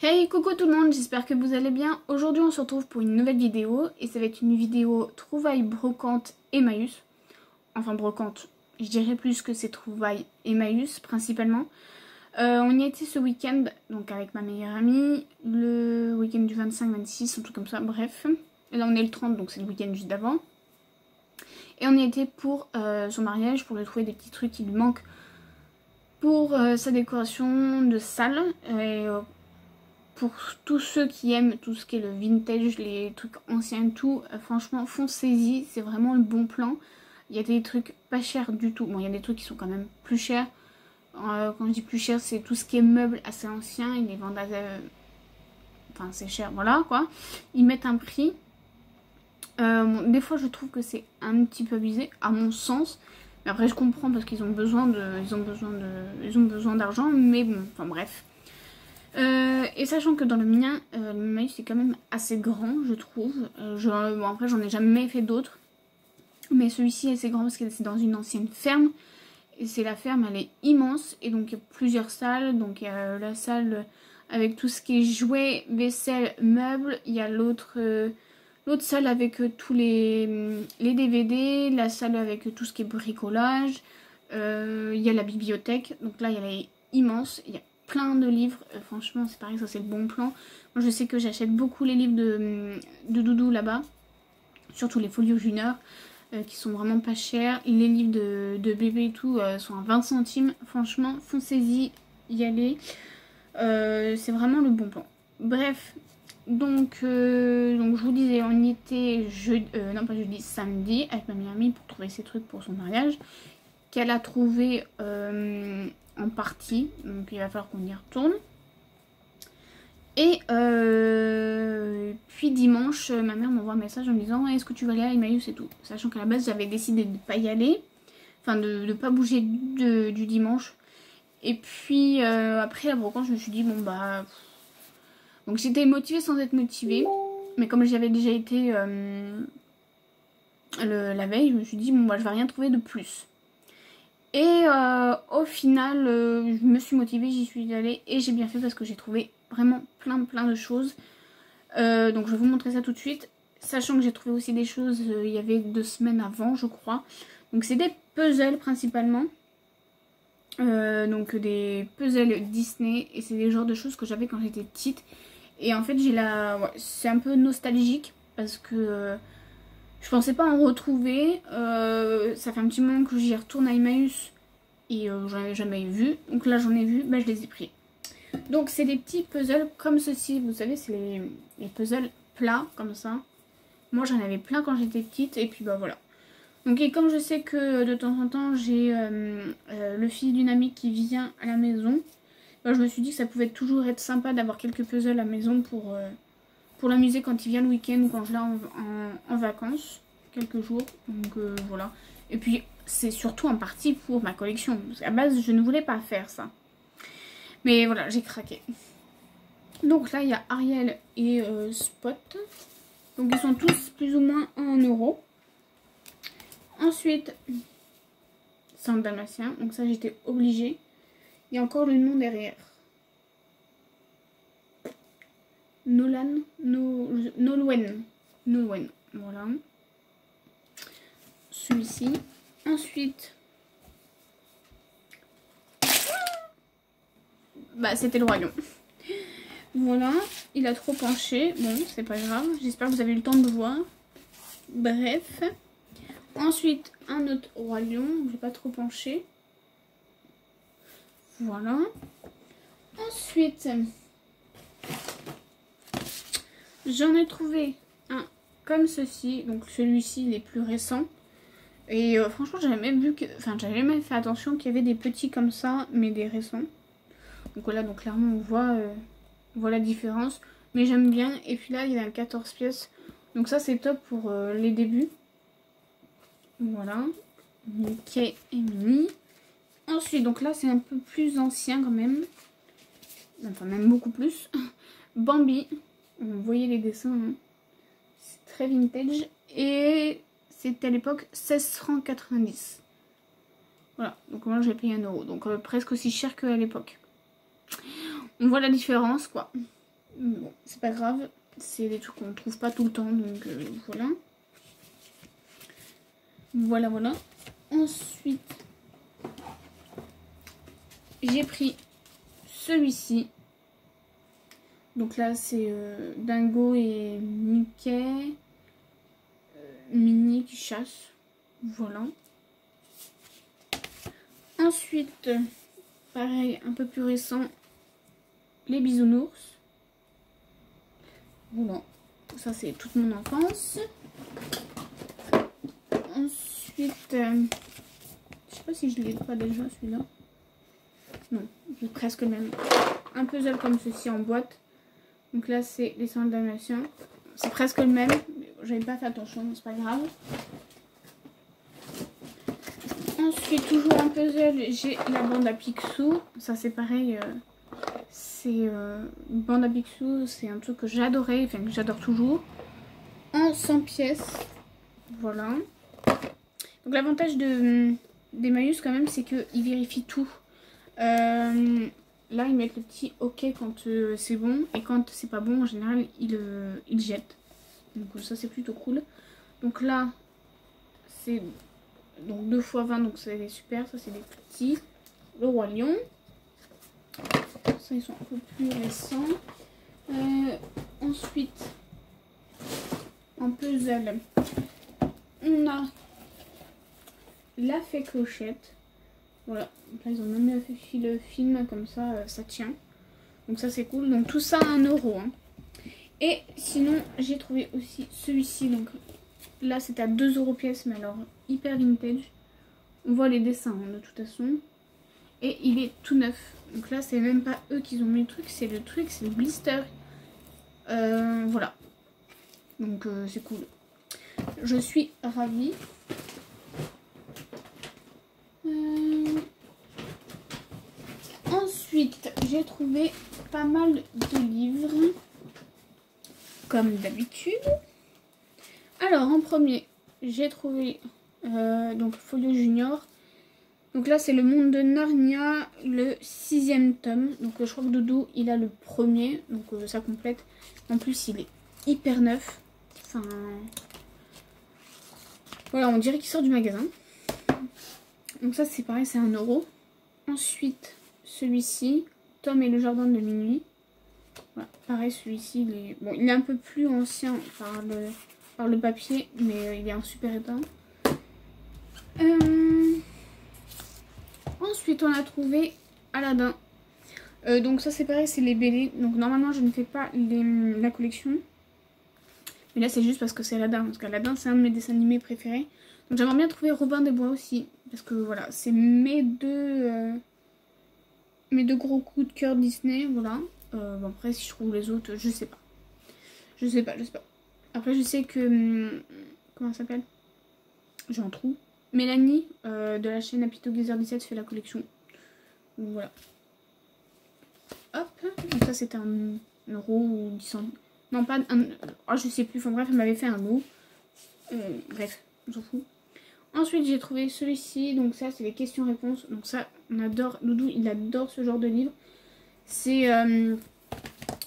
Hey, coucou tout le monde, j'espère que vous allez bien. Aujourd'hui on se retrouve pour une nouvelle vidéo et ça va être une vidéo trouvailles brocante Emmaüs. Enfin brocante, je dirais plus que c'est trouvailles Emmaüs principalement. On y a été ce week-end, donc avec ma meilleure amie, le week-end du 25-26, un truc comme ça, bref. Et là on est le 30, donc c'est le week-end juste d'avant. Et on y a été pour son mariage, pour lui trouver des petits trucs qui lui manquent pour sa décoration de salle. Et pour tous ceux qui aiment tout ce qui est le vintage, les trucs anciens, tout, franchement, foncez-y, c'est vraiment le bon plan. Il y a des trucs pas chers du tout. Bon, il y a des trucs qui sont quand même plus chers. Quand je dis plus cher, c'est tout ce qui est meubles assez anciens. Ils les vendent à... Enfin, c'est cher, voilà, quoi. Ils mettent un prix. Bon, des fois, je trouve que c'est un petit peu abusé, à mon sens. Mais après, je comprends parce qu'ils ont besoin d'argent. Mais bon, enfin bref. Et sachant que dans le mien, le Emmaüs c'est quand même assez grand, je trouve. Bon, après, j'en ai jamais fait d'autres. Mais celui-ci est assez grand parce que c'est dans une ancienne ferme. Et c'est la ferme, elle est immense. Et donc, il y a plusieurs salles. Donc, il y a la salle avec tout ce qui est jouets, vaisselle, meubles. Il y a l'autre salle avec tous les DVD. La salle avec tout ce qui est bricolage. Il y a la bibliothèque. Donc là, elle est immense. Il y a plein de livres, franchement c'est pareil, ça c'est le bon plan. Moi je sais que j'achète beaucoup les livres de Doudou là-bas, surtout les folios juniors qui sont vraiment pas chers. Les livres de bébé et tout sont à 20 centimes, franchement foncez-y, y allez, c'est vraiment le bon plan. Bref, donc je vous disais, on y était samedi avec ma meilleure amie pour trouver ses trucs pour son mariage qu'elle a trouvé en partie, donc il va falloir qu'on y retourne. Et puis dimanche, ma mère m'envoie un message en me disant est-ce que tu vas aller à Emmaüs et tout, sachant qu'à la base j'avais décidé de ne pas y aller, enfin de ne pas bouger du dimanche. Et puis après la brocante, je me suis dit bon bah, donc j'étais motivée sans être motivée, mais comme j'avais déjà été la veille, je me suis dit bon bah je vais rien trouver de plus. Et au final, je me suis motivée, j'y suis allée et j'ai bien fait parce que j'ai trouvé vraiment plein de choses. Donc je vais vous montrer ça tout de suite. Sachant que j'ai trouvé aussi des choses, il y avait 2 semaines avant je crois. Donc c'est des puzzles principalement. Donc des puzzles Disney et c'est des genres de choses que j'avais quand j'étais petite. Et en fait c'est un peu nostalgique parce que... je pensais pas en retrouver, ça fait un petit moment que j'y retourne à Emmaüs et j'en avais jamais vu. Donc là j'en ai vu, bah, je les ai pris. Donc c'est des petits puzzles comme ceci, vous savez c'est les puzzles plats comme ça. Moi j'en avais plein quand j'étais petite et puis bah voilà. Donc et comme je sais que de temps en temps j'ai le fils d'une amie qui vient à la maison, bah, je me suis dit que ça pouvait toujours être sympa d'avoir quelques puzzles à la maison pour l'amuser quand il vient le week-end ou quand je l'ai en vacances, quelques jours, donc voilà. Et puis c'est surtout en partie pour ma collection, parce qu'à base je ne voulais pas faire ça. Mais voilà, j'ai craqué. Donc là il y a Ariel et Spot, donc ils sont tous plus ou moins à 1 €. Ensuite, c'est en dalmatien, donc ça j'étais obligée. Il y a encore le nom derrière. Nolwenn, voilà. Celui-ci. Ensuite, bah c'était le royaume. Voilà, il a trop penché. Bon, c'est pas grave. J'espère que vous avez eu le temps de voir. Bref. Ensuite, un autre royaume. Je vais pas trop pencher. Voilà. Ensuite, j'en ai trouvé un comme ceci. Donc celui-ci, il est plus récent. Et franchement, j'avais même vu que... Enfin, j'avais jamais fait attention qu'il y avait des petits comme ça, mais des récents. Donc voilà, donc clairement, on voit la différence. Mais j'aime bien. Et puis là, il y a 14 pièces. Donc ça, c'est top pour les débuts. Voilà. Mickey et Minnie. Ensuite, donc là, c'est un peu plus ancien quand même. Enfin, même beaucoup plus. Bambi. Vous voyez les dessins, hein. C'est très vintage. Et c'était à l'époque 16,90 francs. Voilà, donc moi j'ai payé 1 €. Donc presque aussi cher qu'à l'époque. On voit la différence, quoi. Bon, c'est pas grave. C'est des trucs qu'on trouve pas tout le temps, donc voilà. Voilà. Ensuite, j'ai pris celui-ci. Donc là, c'est Dingo et Mickey. Minnie qui chasse. Voilà. Ensuite, pareil, un peu plus récent, les bisounours. Voilà. Ça, c'est toute mon enfance. Ensuite, je sais pas si je l'ai pas déjà celui-là. Non, c'est presque le même. Un puzzle comme ceci en boîte. Donc là, c'est les 100 Dalmatiens. C'est presque le même. J'avais pas fait attention, mais c'est pas grave. Ensuite, toujours un puzzle, j'ai la bande à Picsou. Ça, c'est pareil. C'est bande à Picsou, c'est un truc que j'adorais, enfin que j'adore toujours. En 100 pièces. Voilà. Donc l'avantage des Maïus quand même, c'est qu'ils vérifient tout. Là, ils mettent le petit OK quand c'est bon. Et quand c'est pas bon, en général, ils jettent. Donc ça, c'est plutôt cool. Donc là, c'est donc 2 x 20, donc c'est super. Ça, c'est des petits. Le Roi Lion. Ça, ils sont un peu plus récents. Ensuite, en puzzle, on a la fée Clochette. Voilà. Donc là, ils ont même fait le film comme ça, ça tient. Donc ça, c'est cool. Donc tout ça à 1 €. Hein. Et sinon, j'ai trouvé aussi celui-ci. Donc là, c'est à 2 € pièce, mais alors hyper vintage. On voit les dessins hein, de toute façon. Et il est tout neuf. Donc là, c'est même pas eux qui ont mis le truc, c'est le blister. Voilà. Donc c'est cool. Je suis ravie. Ensuite, j'ai trouvé pas mal de livres. Comme d'habitude. Alors, en premier, j'ai trouvé donc Folio Junior. Donc là, c'est le monde de Narnia, le 6e tome. Donc je crois que Doudou, il a le premier. Donc ça complète. En plus, il est hyper neuf. Enfin... Voilà, on dirait qu'il sort du magasin. Donc ça, c'est pareil, c'est 1 €. Ensuite, celui-ci, Tom et le jardin de minuit. Voilà, pareil, celui-ci, bon, il est un peu plus ancien par le papier, mais il est en super état. Ensuite, on a trouvé Aladdin. Donc ça, c'est pareil, c'est les BD. Donc normalement, je ne fais pas la collection. Mais là, c'est juste parce que c'est Aladdin. Parce qu'Aladdin, c'est un de mes dessins animés préférés. Donc j'aimerais bien trouver Robin des Bois aussi. Parce que voilà, c'est mes deux gros coups de cœur Disney. Voilà. Bon, après, si je trouve les autres, je sais pas. Je sais pas. Après, je sais que... comment ça s'appelle? J'ai un trou. Mélanie, de la chaîne Apito Gazer 17, fait la collection. Donc voilà. Hop. Donc ça, c'était 1 € ou 10 centimes. Non, pas un... Oh, je sais plus. Enfin bref, elle m'avait fait un lot. Bref, on s'en fout. Ensuite, j'ai trouvé celui-ci. Donc ça, c'est les questions-réponses. Donc ça, on adore. Doudou, il adore ce genre de livre. C'est...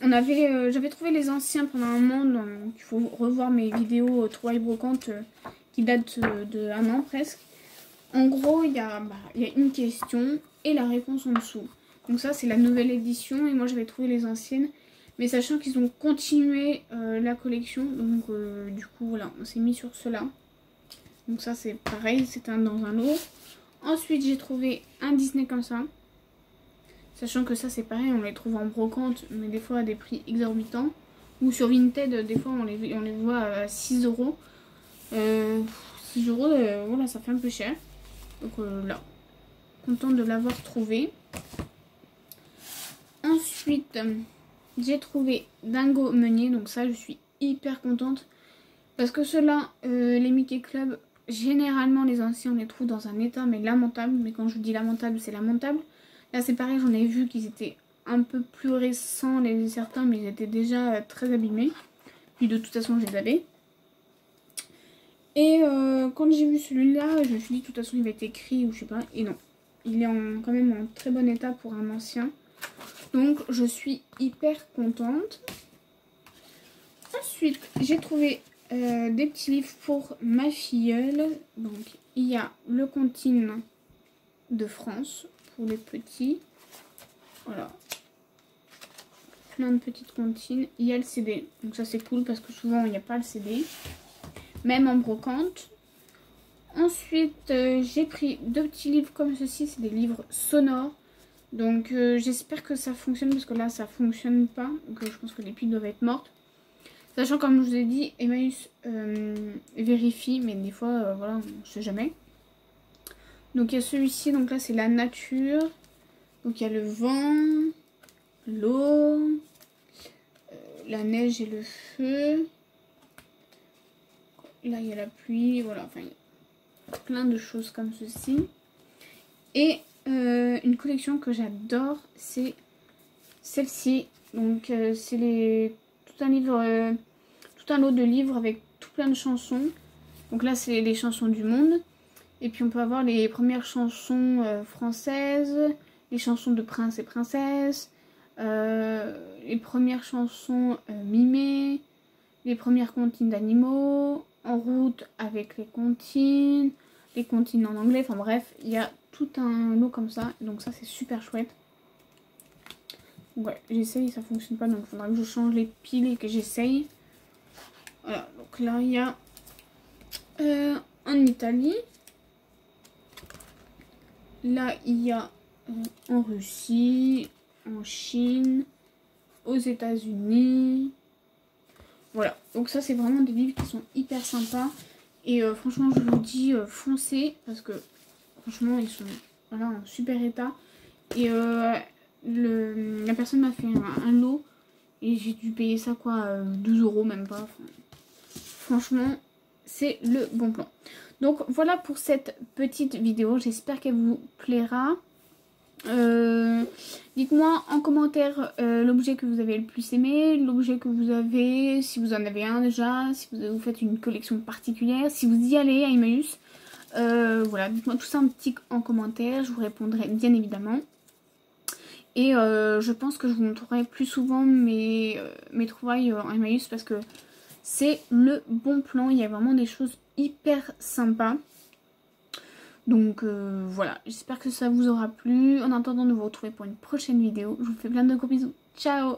j'avais trouvé les anciens pendant un moment. Donc il faut revoir mes vidéos trouvailles brocantes qui datent de 1 an presque. En gros, il y a une question et la réponse en dessous. Donc ça, c'est la nouvelle édition. Et moi, j'avais trouvé les anciennes. Mais sachant qu'ils ont continué la collection. Donc du coup, voilà, on s'est mis sur cela. Donc ça, c'est pareil, c'est dans un lot. Ensuite, j'ai trouvé un Disney comme ça. Sachant que ça, c'est pareil, on les trouve en brocante, mais des fois à des prix exorbitants. Ou sur Vinted, des fois, on les voit à 6 €. 6 €, voilà, ça fait un peu cher. Donc là, contente de l'avoir trouvé. Ensuite, j'ai trouvé Dingo Meunier. Donc ça, je suis hyper contente. Parce que ceux-là, les Mickey Club, généralement, les anciens, on les trouve dans un état, mais lamentable. Mais quand je dis lamentable, c'est lamentable. Là, c'est pareil, j'en ai vu qu'ils étaient un peu plus récents, certains, mais ils étaient déjà très abîmés. Puis de toute façon, je les avais. Et quand j'ai vu celui-là, je me suis dit, de toute façon, il va être écrit ou je sais pas. Et non, il est quand même en très bon état pour un ancien. Donc je suis hyper contente. Ensuite, j'ai trouvé des petits livres pour ma filleule. Donc il y a le Comptine de France pour les petits. Voilà. Plein de petites comptines. Il y a le CD. Donc ça c'est cool parce que souvent il n'y a pas le CD. Même en brocante. Ensuite, j'ai pris 2 petits livres comme ceci. C'est des livres sonores. Donc j'espère que ça fonctionne parce que là ça fonctionne pas. Donc je pense que les piles doivent être mortes. Sachant comme je vous ai dit, Emmaüs vérifie. Mais des fois, voilà, on ne sait jamais. Donc il y a celui-ci. Donc là c'est la nature. Donc il y a le vent, l'eau, la neige et le feu. Là il y a la pluie. Voilà, enfin il y a plein de choses comme ceci. Et une collection que j'adore, c'est celle-ci. Donc c'est tout un lot de livres avec tout plein de chansons. Donc là c'est les chansons du monde. Et puis on peut avoir les premières chansons françaises, les chansons de princes et princesses, les premières chansons mimées, les premières comptines d'animaux, en route avec les comptines en anglais, enfin bref, il y a tout un lot comme ça, donc ça c'est super chouette. Ouais, j'essaye, ça fonctionne pas, donc il faudra que je change les piles et que j'essaye. Voilà, donc là il y a en Italie, là il y a en Russie, en Chine, aux États-Unis. Voilà, donc ça c'est vraiment des livres qui sont hyper sympas. Et franchement je vous dis foncez parce que franchement ils sont voilà, en super état. Et la personne m'a fait un lot et j'ai dû payer ça quoi 12 € même pas. Enfin, franchement c'est le bon plan. Donc voilà pour cette petite vidéo, j'espère qu'elle vous plaira. Dites-moi en commentaire l'objet que vous avez le plus aimé, l'objet que vous avez, si vous en avez un déjà, si vous faites une collection particulière, si vous y allez à Emmaüs. Voilà, dites-moi tout ça en commentaire, je vous répondrai bien évidemment. Et je pense que je vous montrerai plus souvent mes trouvailles en Emmaüs parce que c'est le bon plan, il y a vraiment des choses hyper sympas. Donc voilà, j'espère que ça vous aura plu. En attendant de vous retrouver pour une prochaine vidéo, je vous fais plein de gros bisous. Ciao!